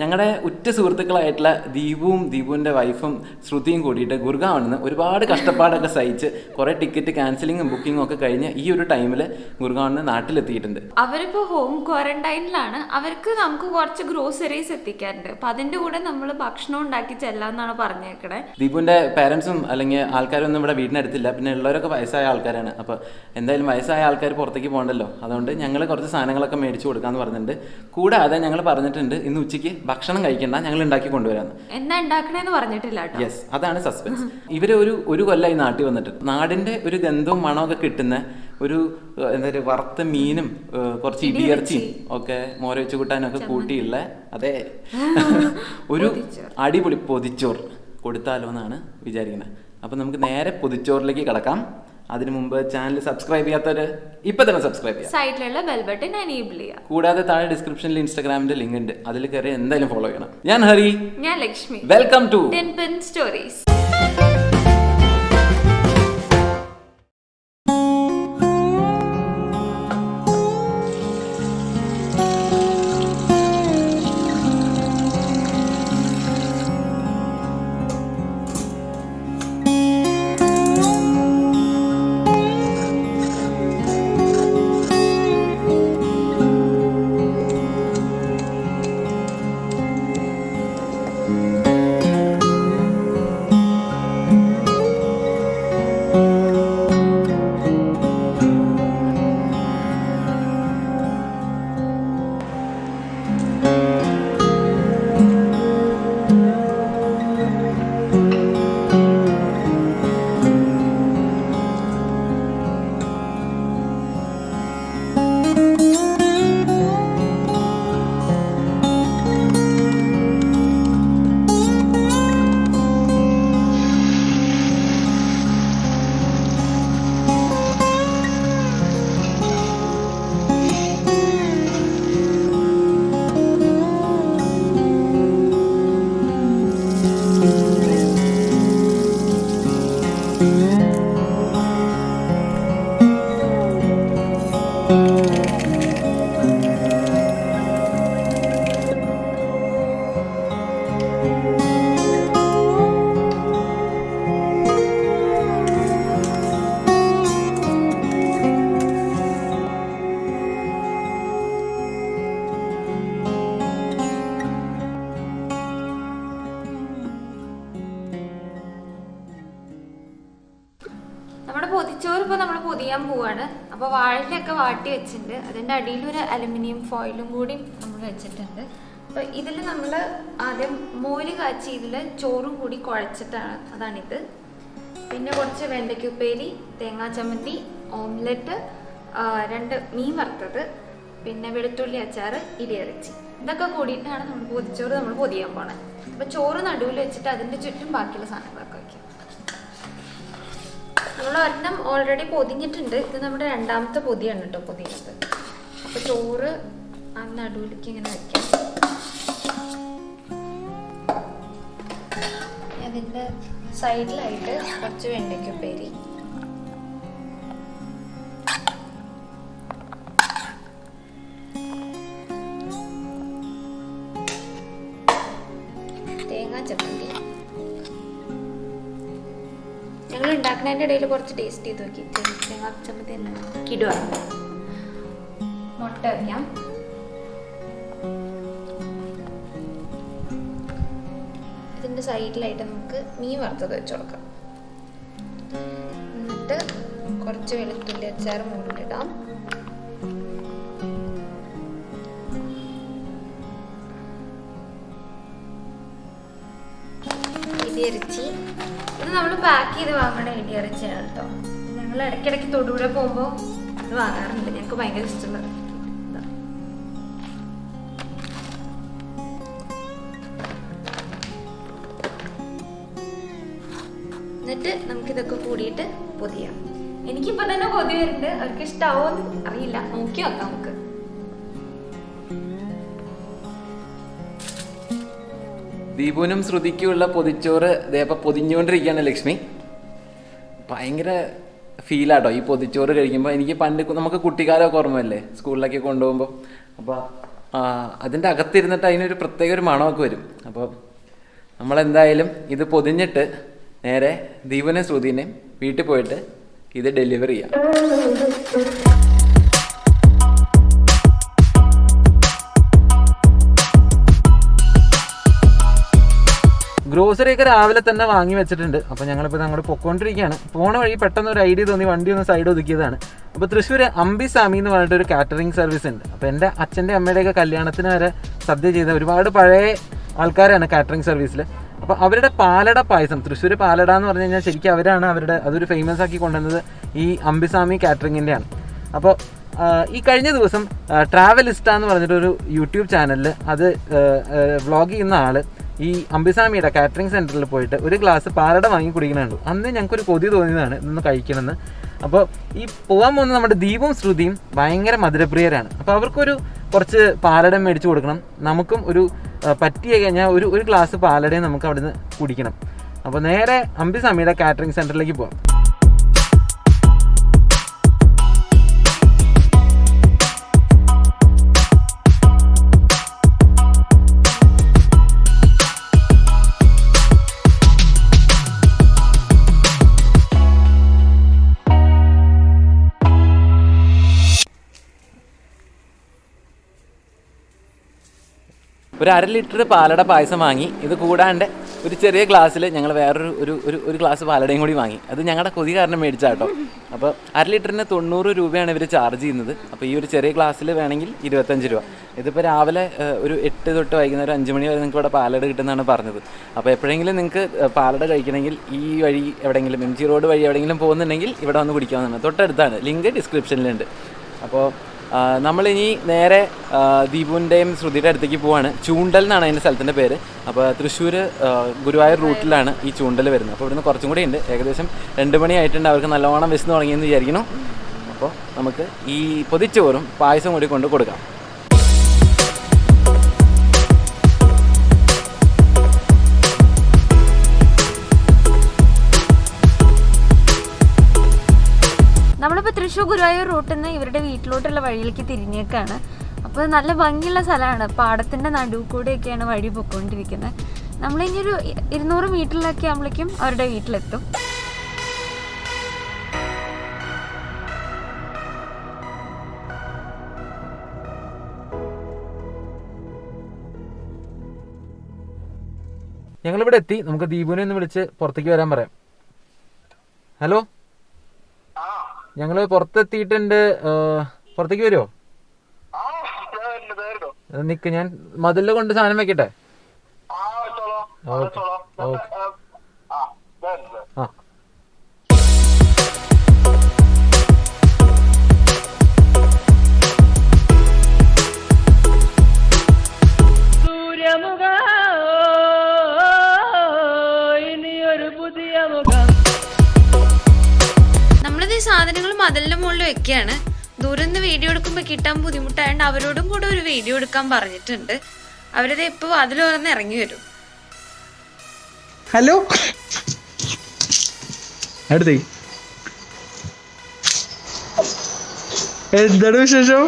ഞങ്ങളുടെ ഉറ്റ സുഹൃത്തുക്കളായിട്ടുള്ള ദീപുവിൻ്റെ വൈഫും ശ്രുതിയും കൂടിയിട്ട് ഗുർഗാവിൽ നിന്ന് ഒരുപാട് കഷ്ടപ്പാടൊക്കെ സഹിച്ച് കുറേ ടിക്കറ്റ് ക്യാൻസലിങ്ങും ബുക്കിങ്ങും ഒക്കെ കഴിഞ്ഞ് ഈ ഒരു ടൈമിൽ ഗുർഗാവിൽ നിന്ന് നാട്ടിലെത്തിയിട്ടുണ്ട്. അവരിപ്പോൾ ഹോം ക്വാറന്റൈനിലാണ്. അവർക്ക് നമുക്ക് കുറച്ച് ഗ്രോസറീസ് എത്തിക്കാറുണ്ട്. അപ്പം അതിൻ്റെ കൂടെ നമ്മൾ ഭക്ഷണം ഉണ്ടാക്കി ചെല്ലാന്നാണ് പറഞ്ഞേക്കണേ. ദീപുവിൻ്റെ പേരൻസും അല്ലെങ്കിൽ ആൾക്കാരൊന്നും ഇവിടെ വീടിനടുത്തില്ല. പിന്നെ ഉള്ളവരൊക്കെ വയസ്സായ ആൾക്കാരാണ്. അപ്പോൾ എന്തായാലും വയസ്സായ ആൾക്കാർ പുറത്തേക്ക് പോകണ്ടല്ലോ, അതുകൊണ്ട് ഞങ്ങൾ കുറച്ച് സാധനങ്ങളൊക്കെ മേടിച്ചു കൊടുക്കാമെന്ന് പറഞ്ഞിട്ടുണ്ട്. കൂടാതെ ഞങ്ങൾ പറഞ്ഞിട്ടുണ്ട് ഇന്ന് ഉച്ചയ്ക്ക് ഭക്ഷണം കഴിക്കണ്ട, ഞങ്ങൾ ഉണ്ടാക്കി കൊണ്ടുവരാന്ന്. എന്താ ഉണ്ടാക്കണേന്ന് പറഞ്ഞിട്ടില്ല. യെസ്, അതാണ് സസ്പെൻസ്. ഇവര് ഒരു കൊല്ലമായി നാട്ടിൽ വന്നിട്ട് നാടിന്റെ ഒരു ഗന്ധവും മണമൊക്കെ കിട്ടുന്ന ഒരു എന്താ പറയുക വറുത്ത മീനും കുറച്ച് ഇടിയിറച്ചിയും ഒക്കെ മോര വെച്ച് കൂട്ടാനൊക്കെ കൂട്ടിയുള്ള അതെ ഒരു അടിപൊളി പൊതിച്ചോറ് കൊടുത്താലോ എന്നാണ് വിചാരിക്കുന്നത്. അപ്പം നമുക്ക് നേരെ പൊതിച്ചോറിലേക്ക് കിടക്കാം. അതിനു മുമ്പ് ചാനൽ സബ്സ്ക്രൈബ് ചെയ്യാത്തവര് ഇപ്പൊ തന്നെ സബ്സ്ക്രൈബ് ചെയ്യാം. സൈഡിലുള്ള ബെൽ ബട്ടൺ എനേബിൾ ചെയ്യാം. കൂടാതെ താഴെ ഡിസ്ക്രിപ്ഷനിൽ ഇൻസ്റ്റാഗ്രാമിന്റെ ലിങ്ക് ഉണ്ട്, അതിൽ കയറി എന്തായാലും ഫോളോ ചെയ്യണം. ഞാൻ ഹരി, ഞാൻ Lakshmi. Welcome to TinPin stories. നമ്മുടെ പൊതിച്ചോറ് ഇപ്പോൾ നമ്മൾ പൊതിയാൻ പോവാണ്. അപ്പോൾ വാഴയിലൊക്കെ വാട്ടി വെച്ചിട്ടുണ്ട്. അതിൻ്റെ അടിയിൽ ഒരു അലുമിനിയം ഫോയിലും കൂടി നമ്മൾ വെച്ചിട്ടുണ്ട്. അപ്പോൾ ഇതിൽ നമ്മൾ ആദ്യം മോര് കാച്ചി ഇതിൽ ചോറും കൂടി കുഴച്ചിട്ടാണ്, അതാണിത്. പിന്നെ കുറച്ച് വെണ്ടയ്ക്കുപ്പേരി, തേങ്ങാ ചമ്മന്തി, ഓംലെറ്റ്, 2 മീൻ വറുത്തത്, പിന്നെ വെളുത്തുള്ളി അച്ചാർ, ഇടിയിറച്ചി, ഇതൊക്കെ കൂടിയിട്ടാണ് നമ്മൾ പൊതിച്ചോറ് നമ്മൾ പൊതിയാൻ പോണത്. അപ്പോൾ ചോറ് നടുവിൽ വെച്ചിട്ട് അതിൻ്റെ ചുറ്റും ബാക്കിയുള്ള സാധനങ്ങളൊക്കെ വയ്ക്കും. നമ്മൾ ഒരെണ്ണം ഓൾറെഡി പൊതിഞ്ഞിട്ടുണ്ട്. ഇത് നമ്മുടെ 2ാമത്തെ പൊതിയാണ് കേട്ടോ പൊതിയുന്നത്. അപ്പോൾ ചോറ് ആ നടുവിലേക്ക് ഇങ്ങനെ വയ്ക്കാം. അതിൻ്റെ സൈഡിലായിട്ട് കുറച്ച് വെണ്ടയ്ക്കുപ്പേരി, തേങ്ങാ ചമ്മന്തി. ഞങ്ങൾ ഉണ്ടാക്കുന്നതിൻ്റെ ഇടയിൽ കുറച്ച് ടേസ്റ്റ് ചെയ്ത് നോക്കി. തേങ്ങാ ചമ്മന്തി തന്നെ കിടുക. മുട്ട വയ്ക്കാം. ഇതിൻ്റെ സൈഡിലായിട്ട് നമുക്ക് മീൻ വറുത്തത് വെച്ച് കൊടുക്കാം. എന്നിട്ട് കുറച്ച് വെളുത്തുള്ളി അച്ചാർ മുകളിലിടാം. ഇടിയിറച്ചി, ഇത് നമ്മൾ പാക്ക് ചെയ്ത് വാങ്ങണ ഇടിയിറച്ചിയാണ് കേട്ടോ. ഞങ്ങൾ ഇടയ്ക്കിടയ്ക്ക് തൊടുപുഴ പോകുമ്പോൾ ഇത് വാങ്ങാറുണ്ട്. ഞങ്ങൾക്ക് ഭയങ്കര ഇഷ്ടമുള്ളത്. എന്നിട്ട് നമുക്കിതൊക്കെ കൂടിയിട്ട് പൊതിയാം. എനിക്കിപ്പോൾ തന്നെ കൊതി വരുന്നുണ്ട്. അവർക്ക് ഇഷ്ടാവോന്ന് അറിയില്ല, നോക്കി നോക്കാം നമുക്ക്. ദീപുവിനും ശ്രുതിക്കുമുള്ള പൊതിച്ചോറ് ഇതേപ്പം പൊതിഞ്ഞുകൊണ്ടിരിക്കുകയാണ് ലക്ഷ്മി. ഭയങ്കര ഫീലാട്ടോ ഈ പൊതിച്ചോറ് കഴിക്കുമ്പോൾ. എനിക്ക് പണ്ട് നമുക്ക് കുട്ടിക്കാലമൊക്കെ ഓർമ്മയല്ലേ, സ്കൂളിലൊക്കെ കൊണ്ടുപോകുമ്പോൾ. അപ്പോൾ അതിൻ്റെ അകത്തിരുന്നിട്ട് അതിനൊരു പ്രത്യേക ഒരു മണമൊക്കെ വരും. അപ്പോൾ നമ്മളെന്തായാലും ഇത് പൊതിഞ്ഞിട്ട് നേരെ ദീപനെ ശ്രുതിനെയും വീട്ടിൽ പോയിട്ട് ഇത് ഡെലിവറി ചെയ്യാം. ഗ്രോസറി ഒക്കെ രാവിലെ തന്നെ വാങ്ങി വെച്ചിട്ടുണ്ട്. അപ്പോൾ ഞങ്ങളിപ്പോൾ അങ്ങോട്ട് പൊക്കോണ്ടിരിക്കുകയാണ്. പോണ വഴി പെട്ടെന്ന് ഒരു ഐഡിയ തോന്നി വണ്ടി ഒന്ന് സൈഡ് ഒതുക്കിയതാണ്. അപ്പോൾ തൃശ്ശൂർ അംബിസാമി എന്ന് പറഞ്ഞിട്ട് ഒരു കാറ്ററിംഗ് സർവീസ് ഉണ്ട്. അപ്പോൾ എൻ്റെ അച്ഛൻ്റെ അമ്മയുടെയൊക്കെ കല്യാണത്തിന് വരെ സദ്യ ചെയ്ത ഒരുപാട് പഴയ ആൾക്കാരാണ് കാറ്ററിംഗ് സർവീസിൽ. അപ്പോൾ അവരുടെ പാലട പായസം, തൃശ്ശൂർ പാലട എന്ന് പറഞ്ഞു കഴിഞ്ഞാൽ ശരിക്കും അവരാണ് അതൊരു ഫേമസ് ആക്കി കൊണ്ടുവന്നത് ഈ അംബിസാമി കാറ്ററിങ്ങിൻ്റെയാണ്. അപ്പോൾ ഈ കഴിഞ്ഞ ദിവസം ട്രാവലിസ്റ്റ എന്ന് പറഞ്ഞിട്ടൊരു യൂട്യൂബ് ചാനലിൽ അത് വ്ളോഗ് ചെയ്യുന്ന ആൾ ഈ അംബിസാമിയുടെ കാറ്ററിംഗ് സെൻറ്ററിൽ പോയിട്ട് ഒരു ഗ്ലാസ് പാലട വാങ്ങി കുടിക്കണുണ്ട്. അന്ന് ഞങ്ങൾക്കൊരു കൊതി തോന്നിയതാണ് ഇതൊന്ന് കഴിക്കണമെന്ന്. അപ്പോൾ ഈ പോകാൻ പോകുന്ന നമ്മുടെ ദീപവും ശ്രുതിയും ഭയങ്കര മധുരപ്രിയരാണ്. അപ്പോൾ അവർക്കൊരു കുറച്ച് പാലട മേടിച്ച് കൊടുക്കണം. നമുക്കും ഒരു പറ്റി കഴിഞ്ഞാൽ ഒരു ഗ്ലാസ് പാലടയും നമുക്ക് അവിടെ നിന്ന് കുടിക്കണം. അപ്പോൾ നേരെ അംബിസാമിയുടെ കാറ്ററിംഗ് സെൻറ്ററിലേക്ക് പോകാം. ഒരു 1/2 ലിറ്റർ പാലട പായസം വാങ്ങി. ഇത് കൂടാണ്ട് ഒരു ചെറിയ ഗ്ലാസ്സിൽ ഞങ്ങൾ വേറൊരു ഒരു ഗ്ലാസ് പാലടയും കൂടി വാങ്ങി. അത് ഞങ്ങളുടെ കൊതി കാരണം മേടിച്ചാൽ കേട്ടോ. അപ്പോൾ 1/2 ലിറ്ററിന് 90 രൂപയാണ് ഇവർ ചാർജ് ചെയ്യുന്നത്. അപ്പോൾ ഈ ഒരു ചെറിയ ഗ്ലാസ്സിൽ വേണമെങ്കിൽ 25 രൂപ. ഇതിപ്പോൾ രാവിലെ ഒരു 8 തൊട്ട് വൈകുന്നേരം 5 മണി വരെ നിങ്ങൾക്ക് ഇവിടെ പാലട കിട്ടുന്നതാണ് പറഞ്ഞത്. അപ്പോൾ എപ്പോഴെങ്കിലും നിങ്ങൾക്ക് പാലട കഴിക്കണമെങ്കിൽ ഈ വഴി എവിടെയെങ്കിലും MG റോഡ് വഴി എവിടെയെങ്കിലും പോകുന്നുണ്ടെങ്കിൽ ഇവിടെ വന്ന് കുടിക്കാവുന്നതാണ്. തൊട്ടടുത്താണ്. ലിങ്ക് ഡിസ്ക്രിപ്ഷനിലുണ്ട്. അപ്പോൾ നമ്മളിനി നേരെ ദീപുവിൻ്റെയും ശ്രുതിയുടെ അടുത്തേക്ക് പോവാണ്. ചൂണ്ടൽ എന്നാണ് അതിൻ്റെ സ്ഥലത്തിൻ്റെ പേര്. അപ്പോൾ തൃശ്ശൂർ ഗുരുവായൂർ റൂട്ടിലാണ് ഈ ചൂണ്ടൽ വരുന്നത്. അപ്പോൾ ഇവിടുന്ന് കുറച്ചും കൂടി ഉണ്ട്. ഏകദേശം 2 മണിയായിട്ടുണ്ട്. അവർക്ക് നല്ലോണം വിശന്ന് തുടങ്ങിയെന്ന് വിചാരിക്കുന്നു. അപ്പോൾ നമുക്ക് ഈ പൊതിച്ചോറും പായസം കൂടി കൊണ്ട് കൊടുക്കാം. നമ്മളിപ്പോൾ തൃശ്ശൂർ ഗുരുവായൂർ റൂട്ടിൽ നിന്ന് ഇവരുടെ വീട്ടിലോട്ടുള്ള വഴിയിലേക്ക് തിരിഞ്ഞേക്കാണ്. അപ്പോൾ നല്ല ഭംഗിയുള്ള സ്ഥലമാണ്. പാടത്തിൻ്റെ നടുവ് കൂടെയൊക്കെയാണ് വഴി പൊയ്ക്കൊണ്ടിരിക്കുന്നത്. നമ്മളിനി ഒരു 200 മീറ്ററിലൊക്കെ ആകുമ്പോഴേക്കും അവരുടെ വീട്ടിലെത്തും. ഞങ്ങളിവിടെ എത്തി. നമുക്ക് ദീപുവിനെ ഒന്ന് വിളിച്ച് പുറത്തേക്ക് വരാൻ പറയാം. ഹലോ, ഞങ്ങള് പുറത്തെത്തിയിട്ടുണ്ട്. പുറത്തേക്ക് വരുമോ? നിക്ക്, ഞാൻ മതിലിൽ കൊണ്ട് സാധനം വെക്കട്ടെ. Okay okay. ആ സാധനങ്ങൾ മതിലിന്റെ മുകളിൽ വെക്കുകയാണ്. ദൂരെ നിന്ന് വീഡിയോ എടുക്കുമ്പോൾ കിട്ടാൻ ബുദ്ധിമുട്ടായതുകൊണ്ട് അവരോടും കൂടെ ഒരു വീഡിയോ എടുക്കാൻ പറഞ്ഞിട്ടുണ്ട്. അവരത് ഇപ്പൊ അതിൽ വന്ന് ഇറങ്ങി വരും. ഹലോ, അടുത്തേ എന്താണ് വിശേഷം?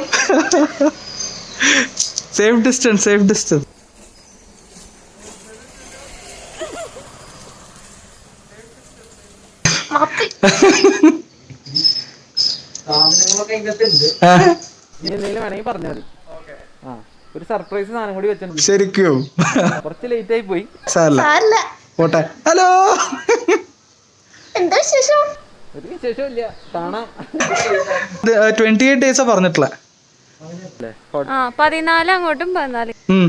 Safe distance, safe distance. ഒരു സർപ്രൈസ് സാധനം കൂടി വെച്ചിട്ടുണ്ട്. ശരിക്കും കുറച്ച് ലേറ്റ് ആയി പോയി. പോട്ടെ. ഹലോ, എന്താ വിശേഷം? ഒരു വിശേഷമില്ല, കാണാം. 28 days പറഞ്ഞിട്ടില്ല. 14 അങ്ങോട്ടും 14.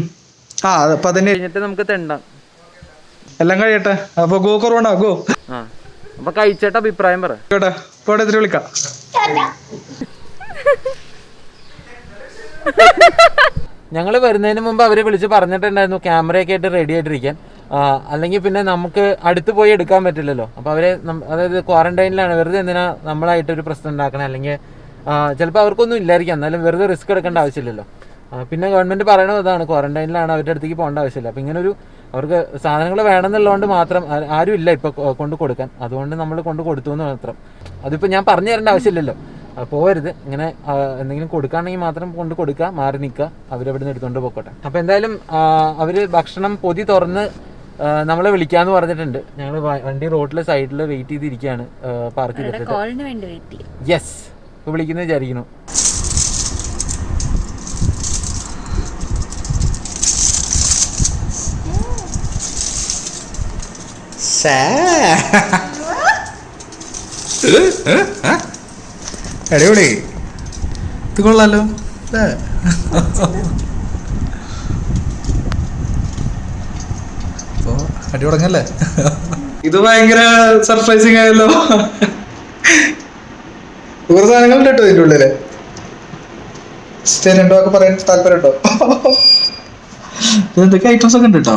ആ 17 കഴിഞ്ഞിട്ട് നമുക്ക് തെണ്ടാം. എല്ലാം കഴിയട്ടെ. അപ്പൊ ഗോ കൊറോണ ഗോ. അപ്പൊ കഴിച്ചിട്ട് അഭിപ്രായം പറ. പോട്ടെ, വിളിക്കാം. ഞങ്ങൾ വരുന്നതിന് മുമ്പ് അവരെ വിളിച്ച് പറഞ്ഞിട്ടുണ്ടായിരുന്നു ക്യാമറയൊക്കെ ആയിട്ട് റെഡി ആയിട്ടിരിക്കാൻ. അല്ലെങ്കിൽ പിന്നെ നമുക്ക് അടുത്ത് പോയി എടുക്കാൻ പറ്റില്ലല്ലോ. അപ്പോൾ അവരെ അതായത് ക്വാറന്റൈനിലാണ്. വെറുതെ എന്തിനാ നമ്മളായിട്ടൊരു പ്രശ്നം ഉണ്ടാക്കണം? അല്ലെങ്കിൽ ചിലപ്പോൾ അവർക്കൊന്നും ഇല്ലായിരിക്കാം, എന്നാലും വെറുതെ റിസ്ക് എടുക്കേണ്ട ആവശ്യമില്ലല്ലോ. പിന്നെ ഗവൺമെൻറ് പറയണത് അതാണ്, ക്വാറന്റൈനിലാണ്, അവരുടെ അടുത്തേക്ക് പോകേണ്ട ആവശ്യമില്ല. അപ്പോൾ ഇങ്ങനൊരു അവർക്ക് സാധനങ്ങൾ വേണമെന്നുള്ളതുകൊണ്ട് മാത്രം ആരും ഇല്ല ഇപ്പോൾ കൊണ്ട് കൊടുക്കാൻ. അതുകൊണ്ട് നമ്മൾ കൊണ്ട് കൊടുത്തു എന്ന് മാത്രം. അതിപ്പോൾ ഞാൻ പറഞ്ഞു തരേണ്ട ആവശ്യമില്ലല്ലോ. പോകരുത്. ഇങ്ങനെ എന്തെങ്കിലും കൊടുക്കുകയാണെങ്കിൽ മാത്രം കൊണ്ട് കൊടുക്കുക, മാറി നിൽക്കുക, അവരവിടെ നിന്ന് എടുത്തുകൊണ്ട് പോക്കോട്ടെ. അപ്പോൾ എന്തായാലും അവർ ഭക്ഷണം പൊതി തുറന്ന് നമ്മളെ വിളിക്കാന്ന് പറഞ്ഞിട്ടുണ്ട്. ഞങ്ങൾ വണ്ടി റോഡിലെ സൈഡിൽ വെയിറ്റ് ചെയ്തിരിക്കുകയാണ് പാർക്ക് ചെയ്തിട്ട്. യെസ്, ഇപ്പോൾ വിളിക്കുന്നത് വിചാരിക്കുന്നു. അടിപൊളി, ഇത് കൊള്ളാലോ. അടി തുടങ്ങല്ലേ? ഇത് ഭയങ്കര സർപ്രൈസിങ് ആയല്ലോ. കുറേ സാധനങ്ങൾ കേട്ടോ ഇതിൻ്റെ ഉള്ളില്. ഉണ്ടോ ഒക്കെ പറയാൻ താല്പര്യമുണ്ടോ? എന്തൊക്കെ ഐറ്റംസ് ഒക്കെ ഉണ്ട് കേട്ടോ.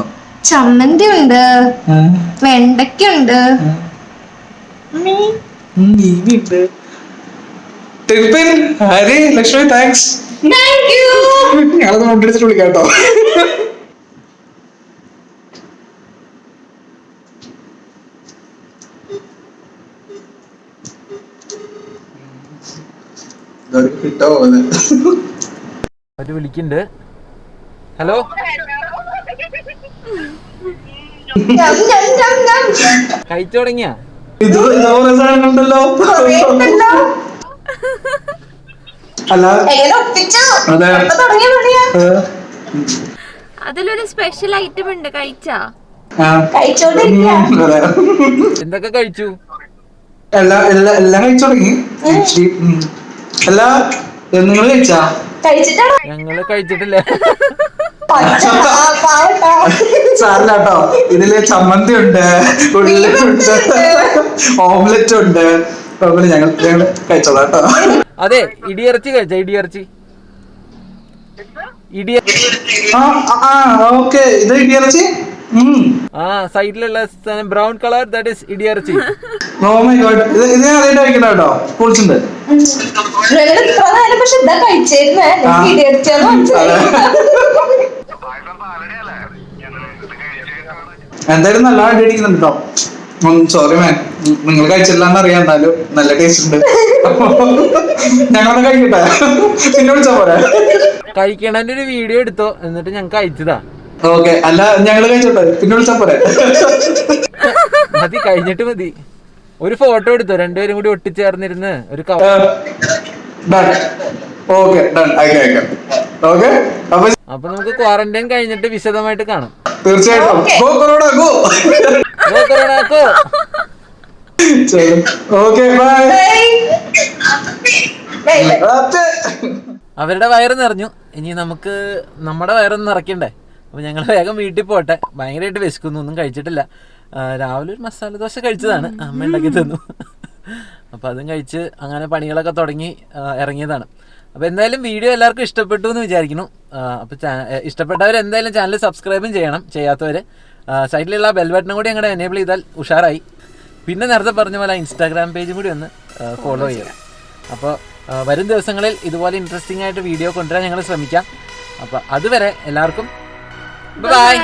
ചമ്മന്തി ഉണ്ട്, വെണ്ടയ്ക്കുണ്ട്, ഉണ്ട്. ടിൻപിൻ, ഹരി, ലക്ഷ്മി, താങ്ക്സ്. ഞങ്ങളത് മുണ്ടിടിച്ചിട്ട് വിളിക്കാം കേട്ടോ. അവര് വിളിക്കുന്നുണ്ട്. ഹലോ, കഴിച്ചു തുടങ്ങിയ? അതിലൊരു സ്പെഷ്യൽ ഐറ്റം ഉണ്ട്, കഴിച്ചാ? എന്തൊക്കെ കഴിച്ചു? എല്ലാം കഴിച്ചു തുടങ്ങി. നിങ്ങൾ കഴിച്ചാ? ഞങ്ങള് കഴിച്ചിട്ടില്ല. സാറില്ലാട്ടോ, ഇതില് ചമ്മന്തി ഉണ്ട്, ഉള്ളിലുണ്ട്, ഓംലെറ്റ് ഉണ്ട്. ഞങ്ങൾ കഴിച്ചോളാം കേട്ടോ. അതെ, ഇടിയിറച്ചി കഴിച്ച? ഇടിയിറച്ചി ഓക്കെ, ഇത് ഇടിയിറച്ചി. സൈഡിലുള്ള ബ്രൗൺ കളർ, ദാറ്റ് ഈസ് ഇടിയിറച്ചി. ഓ മൈ ഗോഡ്, ഇത് ഞാൻ ആദ്യമായിട്ട് കഴിക്കണ കേട്ടോ. പൊളിച്ചിട്ടുണ്ട്. എന്തായാലും നല്ല അടിക്കുന്നുണ്ട് കേട്ടോ. സോറി മാൻ, നിങ്ങൾ കഴിച്ചില്ലാന്ന് അറിയാം, എന്നാലും നല്ല ടേസ്റ്റ് ഉണ്ട്. ഞങ്ങളൊന്ന് കഴിക്കട്ടെ, പിന്നെ വിളിച്ചാ പോരാ? കഴിക്കണതിന്റെ ഒരു വീഡിയോ എടുത്തോ, എന്നിട്ട് ഞങ്ങൾക്ക് അയച്ചതാ. ഓക്കെ, അല്ല ഞങ്ങള് കഴിച്ചോട്ടെ, പിന്നെ വിളിച്ചാ പോരെ? മതി, കഴിഞ്ഞിട്ട് മതി. ഒരു ഫോട്ടോ എടുത്തോ, രണ്ടുപേരും കൂടി ഒട്ടിച്ചേർന്നിരുന്ന് ഒരു അപ്പൊ നമുക്ക് ക്വാറന്റൈൻ കഴിഞ്ഞിട്ട് വിശദമായിട്ട് കാണാം. തീർച്ചയായിട്ടും. അവരുടെ വയറ് നിറഞ്ഞു, ഇനി നമുക്ക് നമ്മുടെ വയറൊന്നും നിറയ്ക്കണ്ടേ. അപ്പൊ ഞങ്ങൾ വേഗം വീട്ടിൽ പോട്ടെ. ഭയങ്കരമായിട്ട് വിശക്കുന്നു, ഒന്നും കഴിച്ചിട്ടില്ല. രാവിലെ ഒരു മസാല ദോശ കഴിച്ചതാണ്, അമ്മ ഉണ്ടാക്കി തന്നു. അപ്പോൾ അതും കഴിച്ച് അങ്ങനെ പണികളൊക്കെ തുടങ്ങി ഇറങ്ങിയതാണ്. അപ്പോൾ എന്തായാലും വീഡിയോ എല്ലാവർക്കും ഇഷ്ടപ്പെട്ടു എന്ന് വിചാരിക്കുന്നു. അപ്പോൾ ഇഷ്ടപ്പെട്ടവർ എന്തായാലും ചാനൽ സബ്സ്ക്രൈബും ചെയ്യണം, ചെയ്യാത്തവർ സൈഡിലുള്ള ബെൽ ബട്ടണും കൂടി ഞങ്ങളുടെ എനേബിൾ ചെയ്താൽ ഉഷാറായി. പിന്നെ നേരത്തെ പറഞ്ഞ പോലെ ഇൻസ്റ്റാഗ്രാം പേജും കൂടി ഒന്ന് ഫോളോ ചെയ്യണം. അപ്പോൾ വരും ദിവസങ്ങളിൽ ഇതുപോലെ ഇൻട്രസ്റ്റിംഗ് ആയിട്ട് വീഡിയോ കൊണ്ടുവരാൻ ഞങ്ങൾ ശ്രമിക്കാം. അപ്പോൾ അതുവരെ എല്ലാവർക്കും ബൈ.